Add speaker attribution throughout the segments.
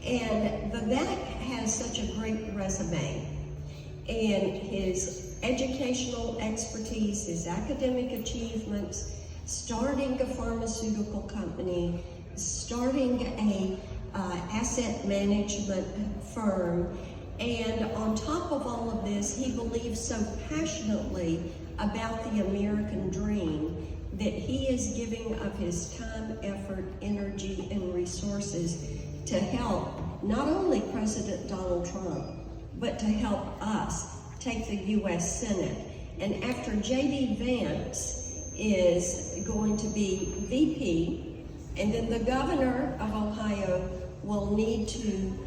Speaker 1: And Vivek has such a great resume, and his educational expertise, his academic achievements, starting a pharmaceutical company, starting a asset management firm, and on top of all of this, he believes so passionately about the American dream that he is giving of his time, effort, energy, and resources to help not only President Donald Trump, but to help us take the U.S. Senate. And after J.D. Vance is going to be VP, and then the governor of Ohio will need to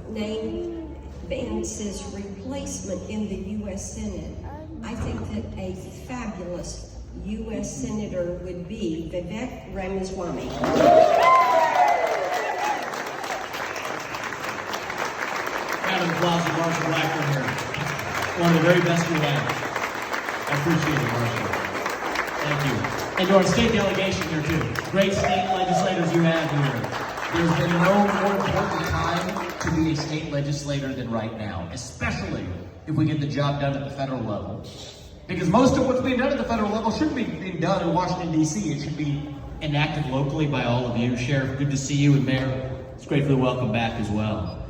Speaker 1: name Vance's replacement in the U.S. Senate, I think that a fabulous U.S. Senator would be Vivek Ramaswamy.
Speaker 2: Round of applause to Marsha Blackburn here. One of the very best we have. I appreciate it, Marsha. Thank you. And to our state delegation here too. Great state legislators you have here. There's been no more important time to be a state legislator than right now, especially if we get the job done at the federal level. Because most of what's being done at the federal level shouldn't be being done in Washington, D.C. It should be enacted locally by all of you. Sheriff, good to see you, and Mayor, it's great for the welcome back as well.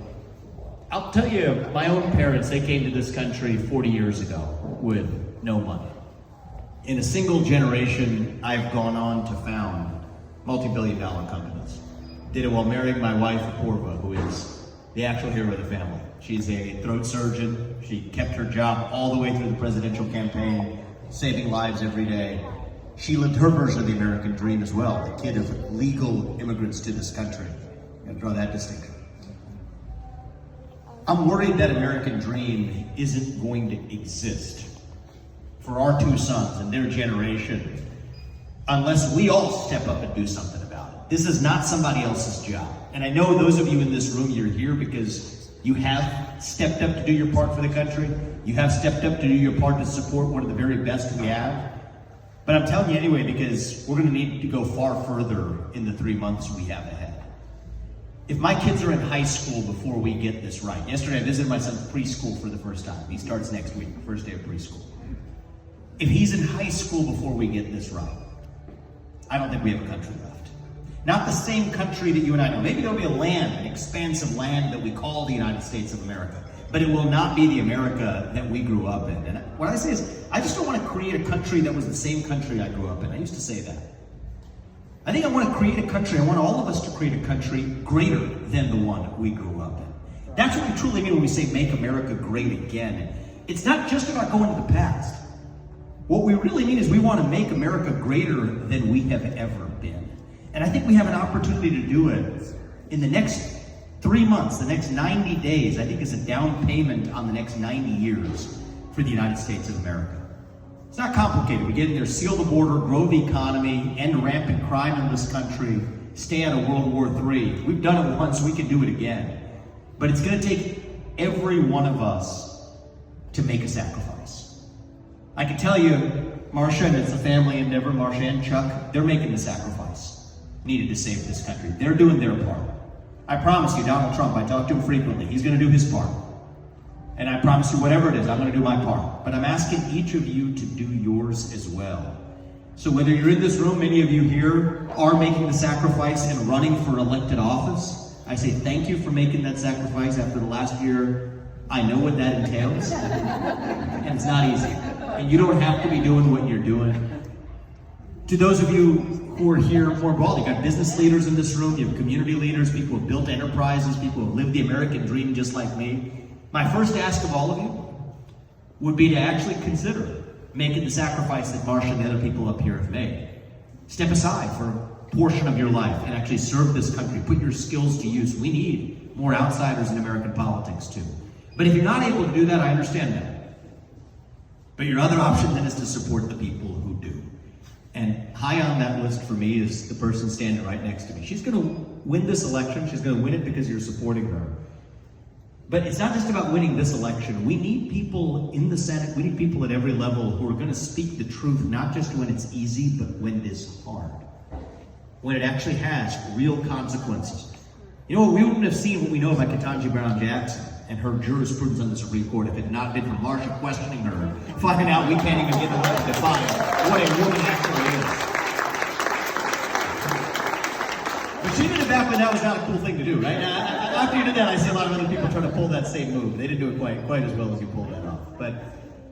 Speaker 2: I'll tell you, my own parents, they came to this country 40 years ago with no money. In a single generation, I've gone on to found multi-billion-dollar companies. Did it while marrying my wife, Apoorva, who is the actual hero of the family. She's a throat surgeon. She kept her job all the way through the presidential campaign, saving lives every day. She lived her version of the American dream as well, the kid of legal immigrants to this country. Got to draw that distinction. I'm worried that American dream isn't going to exist for our two sons and their generation unless we all step up and do something about it. This is not somebody else's job. And I know those of you in this room, you're here because you have stepped up to do your part for the country. You have stepped up to do your part to support one of the very best we have. But I'm telling you anyway, because we're going to need to go far further in the 3 months we have ahead. If my kids are in high school before we get this right. Yesterday I visited my son's preschool for the first time. He starts next week, the first day of preschool. If he's in high school before we get this right, I don't think we have a country left. Not the same country that you and I know. Maybe there'll be a land, an expansive land that we call the United States of America. But it will not be the America that we grew up in. And what I say is, I just don't want to create a country that was the same country I grew up in. I used to say that. I think I want to create a country, I want all of us to create a country greater than the one we grew up in. That's what we truly mean when we say make America great again. It's not just about going to the past. What we really mean is we want to make America greater than we have ever been. And I think we have an opportunity to do it in the next 3 months, the next 90 days, I think is a down payment on the next 90 years for the United States of America. It's not complicated. We get in there, seal the border, grow the economy, end rampant crime in this country, stay out of World War III. We've done it once, we can do it again. But it's going to take every one of us to make a sacrifice. I can tell you, Marsha, and it's a family endeavor, Marsha and Chuck, they're making the sacrifice needed to save this country. They're doing their part. I promise you, Donald Trump, I talk to him frequently, he's going to do his part. And I promise you, whatever it is, I'm going to do my part. But I'm asking each of you to do yours as well. So whether you're in this room, many of you here are making the sacrifice and running for elected office, I say thank you for making that sacrifice. After the last year, I know what that entails. And it's not easy. And you don't have to be doing what you're doing. To those of you who are here more broadly, you've got business leaders in this room, you have community leaders, people who have built enterprises, people who have lived the American dream just like me. My first ask of all of you would be to actually consider making the sacrifice that Marsha and the other people up here have made. Step aside for a portion of your life and actually serve this country. Put your skills to use. We need more outsiders in American politics too. But if you're not able to do that, I understand that. But your other option then is to support the people who do. And high on that list for me is the person standing right next to me. She's going to win this election. She's going to win it because you're supporting her. But it's not just about winning this election. We need people in the Senate, we need people at every level who are going to speak the truth, not just when it's easy, but when it is hard. When it actually has real consequences. You know what, we wouldn't have seen what we know about Ketanji Brown Jackson and her jurisprudence on the Supreme Court if it had not been for Marsha questioning her, finding out we can't even get the right to define what a woman actually is. But she did it back when that was not a cool thing to do, right? After you did that, I see a lot of other people trying to pull that same move. They didn't do it quite as well as you pulled that off. But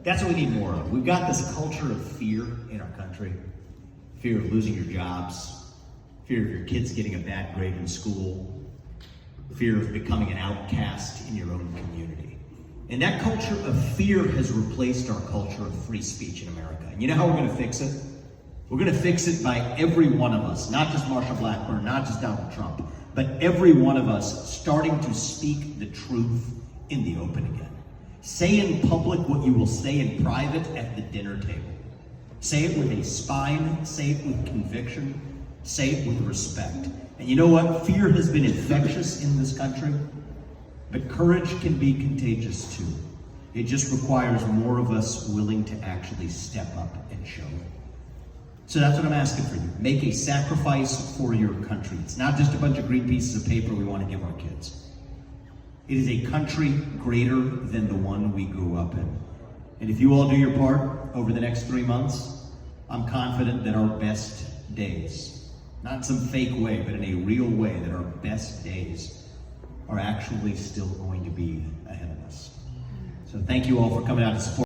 Speaker 2: that's what we need more of. We've got this culture of fear in our country. Fear of losing your jobs. Fear of your kids getting a bad grade in school. Fear of becoming an outcast in your own community. And that culture of fear has replaced our culture of free speech in America. And you know how we're going to fix it? We're going to fix it by every one of us, not just Marsha Blackburn, not just Donald Trump, but every one of us starting to speak the truth in the open again. Say in public what you will say in private at the dinner table. Say it with a spine, say it with conviction, say it with respect. And you know what? Fear has been infectious in this country, but courage can be contagious too. It just requires more of us willing to actually step up and show it. So that's what I'm asking for you. Make a sacrifice for your country. It's not just a bunch of green pieces of paper we want to give our kids. It is a country greater than the one we grew up in. And if you all do your part over the next 3 months, I'm confident that our best days, not in some fake way, but in a real way, that our best days are actually still going to be ahead of us. So thank you all for coming out to support.